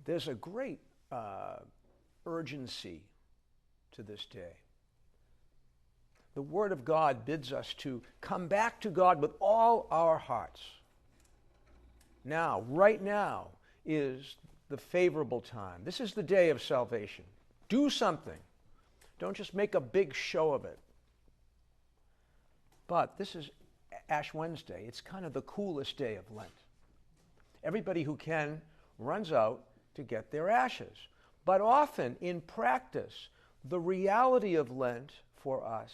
There's a great urgency to this day. The Word of God bids us to come back to God with all our hearts. Now, right now, is the favorable time. This is the day of salvation. Do something. Don't just make a big show of it. But this is Ash Wednesday. It's kind of the coolest day of Lent. Everybody who can runs out to get their ashes. But often, in practice, the reality of Lent for us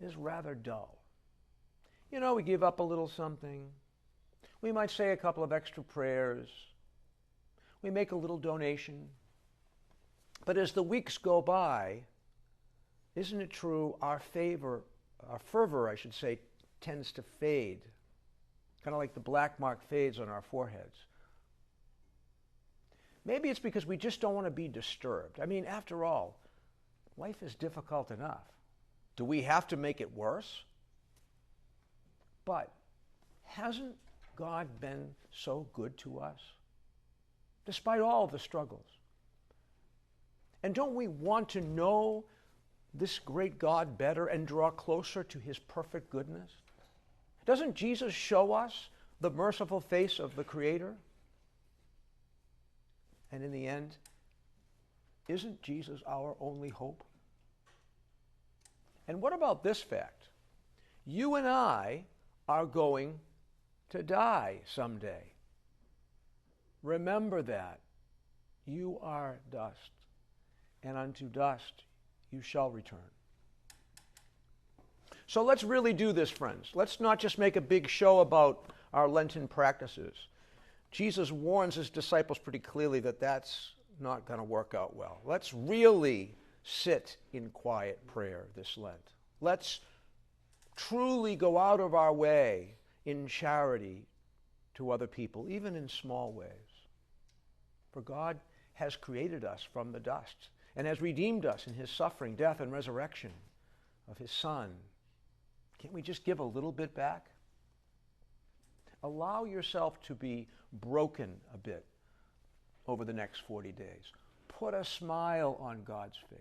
is rather dull. You know, we give up a little something. We might say a couple of extra prayers. We make a little donation. But as the weeks go by, isn't it true, our fervor, I should say, tends to fade. Kind of like the black mark fades on our foreheads. Maybe it's because we just don't want to be disturbed. I mean, after all, life is difficult enough. Do we have to make it worse? But hasn't God been so good to us, despite all the struggles? And don't we want to know this great God better and draw closer to his perfect goodness? Doesn't Jesus show us the merciful face of the Creator? And in the end, isn't Jesus our only hope? And what about this fact? You and I are going to die someday. Remember that. You are dust, and unto dust you shall return. So let's really do this, friends. Let's not just make a big show about our Lenten practices. Jesus warns his disciples pretty clearly that that's not going to work out well. Let's really sit in quiet prayer this Lent. Let's truly go out of our way in charity to other people, even in small ways. For God has created us from the dust and has redeemed us in his suffering, death, and resurrection of his Son. Can't we just give a little bit back? Allow yourself to be broken a bit over the next 40 days. Put a smile on God's face.